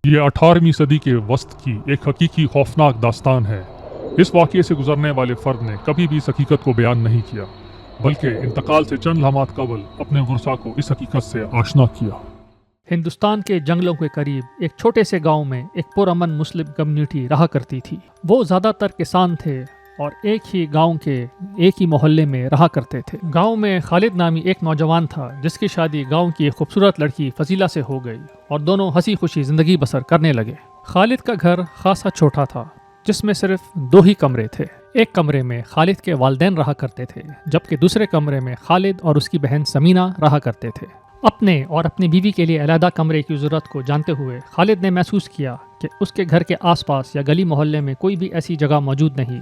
یہ 18ویں صدی کے وسط کی ایک حقیقی خوفناک داستان ہے۔ اس واقعے سے گزرنے والے فرد نے کبھی بھی اس حقیقت کو بیان نہیں کیا، بلکہ انتقال سے چند لمحات قبل اپنے ورثاء کو اس حقیقت سے آشنا کیا۔ ہندوستان کے جنگلوں کے قریب ایک چھوٹے سے گاؤں میں ایک پرامن مسلم کمیونٹی رہا کرتی تھی۔ وہ زیادہ تر کسان تھے اور ایک ہی گاؤں کے ایک ہی محلے میں رہا کرتے تھے۔ گاؤں میں خالد نامی ایک نوجوان تھا جس کی شادی گاؤں کی ایک خوبصورت لڑکی فضیلہ سے ہو گئی اور دونوں ہنسی خوشی زندگی بسر کرنے لگے۔ خالد کا گھر خاصا چھوٹا تھا جس میں صرف 2 ہی کمرے تھے۔ ایک کمرے میں خالد کے والدین رہا کرتے تھے جبکہ دوسرے کمرے میں خالد اور اس کی بہن سمینہ رہا کرتے تھے۔ اپنے اور اپنی بیوی کے لیے علیحدہ کمرے کی ضرورت کو جانتے ہوئے خالد نے محسوس کیا کہ اس کے گھر کے آس پاس یا گلی محلے میں کوئی بھی ایسی جگہ موجود نہیں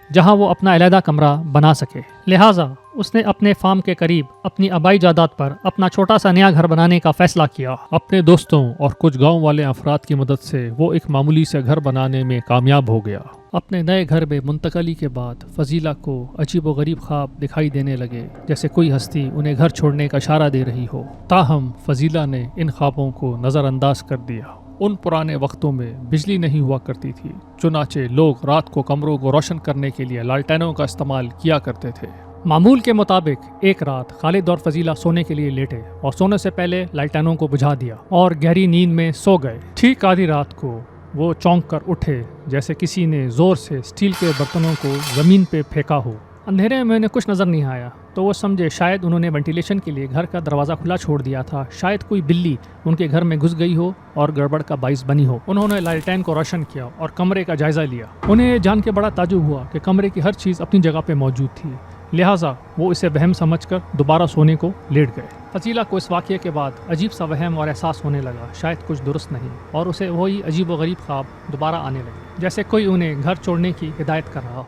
جہاں وہ اپنا علیحدہ کمرہ بنا سکے۔ لہٰذا اس نے اپنے فارم کے قریب اپنی آبائی جائیداد پر اپنا چھوٹا سا نیا گھر بنانے کا فیصلہ کیا۔ اپنے دوستوں اور کچھ گاؤں والے افراد کی مدد سے وہ ایک معمولی سے گھر بنانے میں کامیاب ہو گیا۔ اپنے نئے گھر میں منتقلی کے بعد فضیلہ کو عجیب و غریب خواب دکھائی دینے لگے، جیسے کوئی ہستی انہیں گھر چھوڑنے کا اشارہ دے رہی ہو۔ تاہم فضیلہ نے ان خوابوں کو نظر انداز کر دیا۔ ان پرانے وقتوں میں بجلی نہیں ہوا کرتی تھی، چنانچہ لوگ رات کو کمروں کو روشن کرنے کے لیے لالٹینوں کا استعمال کیا کرتے تھے۔ معمول کے مطابق ایک رات خالد اور فضیلہ سونے کے لیے لیٹے اور سونے سے پہلے لالٹینوں کو بجھا دیا اور گہری نیند میں سو گئے۔ ٹھیک آدھی رات کو وہ چونک کر اٹھے جیسے کسی نے زور سے اسٹیل کے برتنوں کو زمین پہ پھینکا ہو۔ اندھیرے میں انہیں کچھ نظر نہیں آیا تو وہ سمجھے شاید انہوں نے وینٹیلیشن کے لیے گھر کا دروازہ کھلا چھوڑ دیا تھا، شاید کوئی بلی ان کے گھر میں گھس گئی ہو اور گڑبڑ کا باعث بنی ہو۔ انہوں نے لالٹین کو روشن کیا اور کمرے کا جائزہ لیا۔ انہیں یہ جان کے بڑا تعجب ہوا کہ کمرے کی ہر چیز اپنی جگہ پہ موجود تھی، لہٰذا وہ اسے وہم سمجھ کر دوبارہ سونے کو لیٹ گئے۔ فضیلہ کو اس واقعے کے بعد عجیب سا وہم اور احساس ہونے لگا، شاید کچھ درست نہیں، اور اسے وہی عجیب و غریب خواب دوبارہ آنے لگے جیسے کوئی انہیں گھر چھوڑنے کی ہدایت کر رہا ہو۔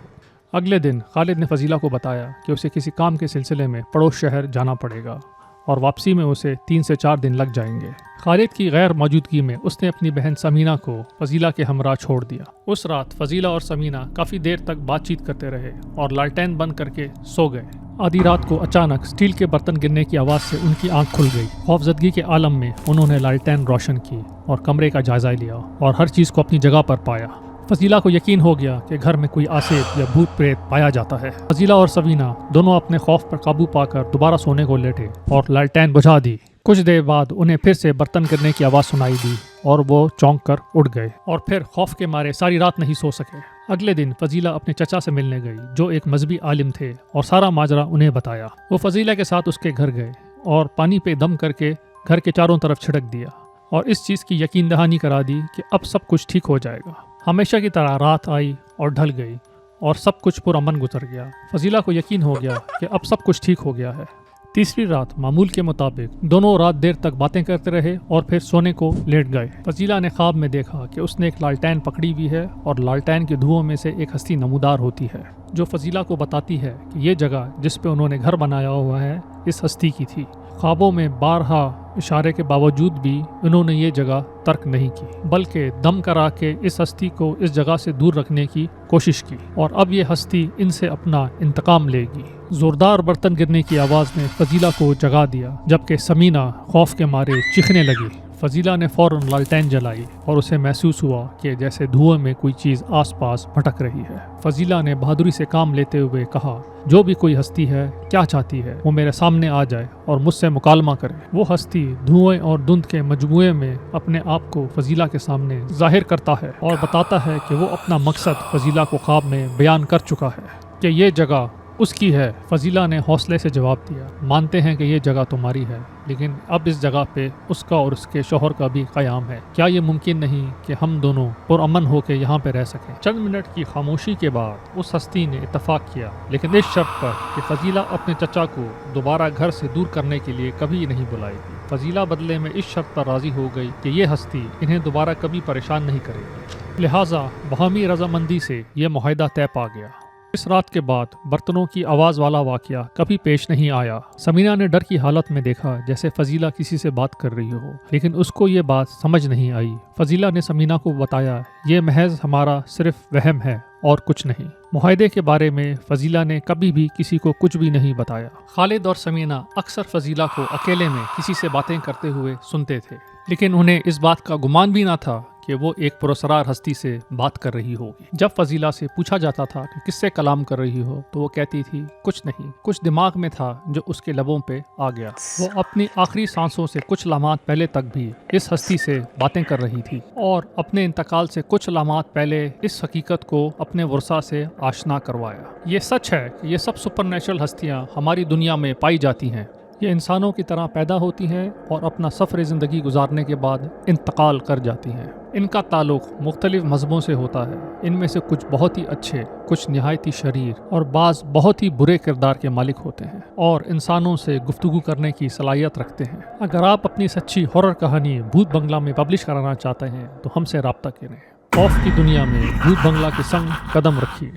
اگلے دن خالد نے فضیلہ کو بتایا کہ اسے کسی کام کے سلسلے میں پڑوس شہر جانا پڑے گا اور واپسی میں اسے 3 سے 4 دن لگ جائیں گے۔ خالد کی غیر موجودگی میں اس نے اپنی بہن سمینہ کو فضیلہ کے ہمراہ چھوڑ دیا۔ اس رات فضیلہ اور سمینہ کافی دیر تک بات چیت کرتے رہے اور لالٹین بند کر کے سو گئے۔ آدھی رات کو اچانک اسٹیل کے برتن گرنے کی آواز سے ان کی آنکھ کھل گئی۔ خوفزدگی کے عالم میں انہوں نے لالٹین روشن کی اور کمرے کا جائزہ لیا اور ہر چیز کو اپنی جگہ پر پایا۔ فضیلہ کو یقین ہو گیا کہ گھر میں کوئی آسیب یا بھوت پریت پایا جاتا ہے۔ فضیلہ اور سمینہ دونوں اپنے خوف پر قابو پا کر دوبارہ سونے کو لیٹے اور لالٹین بجھا دی۔ کچھ دیر بعد انہیں پھر سے برتن گرنے کی آواز سنائی دی اور وہ چونک کر اٹھ گئے اور پھر خوف کے مارے ساری رات نہیں سو سکے۔ اگلے دن فضیلہ اپنے چچا سے ملنے گئی جو ایک مذہبی عالم تھے اور سارا ماجرا انہیں بتایا۔ وہ فضیلہ کے ساتھ اس کے گھر گئے اور پانی پہ دم کر کے گھر کے چاروں طرف چھڑک دیا اور اس چیز کی یقین دہانی کرا دی کہ اب سب کچھ ٹھیک ہو جائے گا۔ ہمیشہ کی طرح رات آئی اور ڈھل گئی اور سب کچھ پرامن گزر گیا۔ فضیلہ کو یقین ہو گیا کہ اب سب کچھ ٹھیک ہو گیا ہے۔ تیسری رات معمول کے مطابق دونوں رات دیر تک باتیں کرتے رہے اور پھر سونے کو لیٹ گئے۔ فضیلہ نے خواب میں دیکھا کہ اس نے ایک لالٹین پکڑی ہوئی ہے اور لالٹین کے دھوؤں میں سے ایک ہستی نمودار ہوتی ہے جو فضیلہ کو بتاتی ہے کہ یہ جگہ جس پہ انہوں نے گھر بنایا ہوا ہے اس ہستی کی تھی۔ خوابوں میں بارہا اشارے کے باوجود بھی انہوں نے یہ جگہ ترک نہیں کی بلکہ دم کرا کے اس ہستی کو اس جگہ سے دور رکھنے کی کوشش کی اور اب یہ ہستی ان سے اپنا انتقام لے گی۔ زوردار برتن گرنے کی آواز نے فضیلہ کو جگا دیا جبکہ سمینہ خوف کے مارے چیخنے لگی۔ فضیلہ نے فوراً لالٹین جلائی اور اسے محسوس ہوا کہ جیسے دھوئیں میں کوئی چیز آس پاس بھٹک رہی ہے۔ فضیلہ نے بہادری سے کام لیتے ہوئے کہا، جو بھی کوئی ہستی ہے کیا چاہتی ہے وہ میرے سامنے آ جائے اور مجھ سے مکالمہ کرے۔ وہ ہستی دھوئیں اور دھند کے مجموعے میں اپنے آپ کو فضیلہ کے سامنے ظاہر کرتا ہے اور بتاتا ہے کہ وہ اپنا مقصد فضیلہ کو خواب میں بیان کر چکا ہے کہ یہ جگہ اس کی ہے۔ فضیلہ نے حوصلے سے جواب دیا، مانتے ہیں کہ یہ جگہ تمہاری ہے لیکن اب اس جگہ پہ اس کا اور اس کے شوہر کا بھی قیام ہے، کیا یہ ممکن نہیں کہ ہم دونوں پرامن ہو کے یہاں پہ رہ سکیں؟ چند منٹ کی خاموشی کے بعد اس ہستی نے اتفاق کیا لیکن اس شرط پر کہ فضیلہ اپنے چچا کو دوبارہ گھر سے دور کرنے کے لیے کبھی نہیں بلائے گی۔ فضیلہ بدلے میں اس شرط پر راضی ہو گئی کہ یہ ہستی انہیں دوبارہ کبھی پریشان نہیں کرے گی، لہٰذا باہمی رضامندی سے یہ معاہدہ طے پا گیا۔ اس رات کے بعد برتنوں کی آواز والا واقعہ کبھی پیش نہیں آیا۔ سمینہ نے ڈر کی حالت میں دیکھا جیسے فضیلہ کسی سے بات کر رہی ہو لیکن اس کو یہ بات سمجھ نہیں آئی۔ فضیلہ نے سمینہ کو بتایا، یہ محض ہمارا صرف وہم ہے اور کچھ نہیں۔ معاہدے کے بارے میں فضیلہ نے کبھی بھی کسی کو کچھ بھی نہیں بتایا۔ خالد اور سمینہ اکثر فضیلہ کو اکیلے میں کسی سے باتیں کرتے ہوئے سنتے تھے لیکن انہیں اس بات کا گمان بھی نہ تھا کہ وہ ایک پراسرار ہستی سے بات کر رہی ہوگی۔ جب فضیلہ سے پوچھا جاتا تھا کہ کس سے کلام کر رہی ہو تو وہ کہتی تھی کچھ نہیں، کچھ دماغ میں تھا جو اس کے لبوں پہ آ گیا۔ وہ اپنی آخری سانسوں سے کچھ لمحات پہلے تک بھی اس ہستی سے باتیں کر رہی تھی اور اپنے انتقال سے کچھ لمحات پہلے اس حقیقت کو اپنے ورثہ سے آشنا کروایا۔ یہ سچ ہے کہ یہ سب سپر نیچرل ہستیاں ہماری دنیا میں پائی جاتی ہیں۔ یہ انسانوں کی طرح پیدا ہوتی ہیں اور اپنا سفر زندگی گزارنے کے بعد انتقال کر جاتی ہیں۔ ان کا تعلق مختلف مذہبوں سے ہوتا ہے۔ ان میں سے کچھ بہت ہی اچھے، کچھ نہایت ہی شریر اور بعض بہت ہی برے کردار کے مالک ہوتے ہیں اور انسانوں سے گفتگو کرنے کی صلاحیت رکھتے ہیں۔ اگر آپ اپنی سچی ہارر کہانی بھوت بنگلہ میں پبلش کرانا چاہتے ہیں تو ہم سے رابطہ کریں۔ خوف کی دنیا میں بھوت بنگلہ کے سنگ قدم رکھیے۔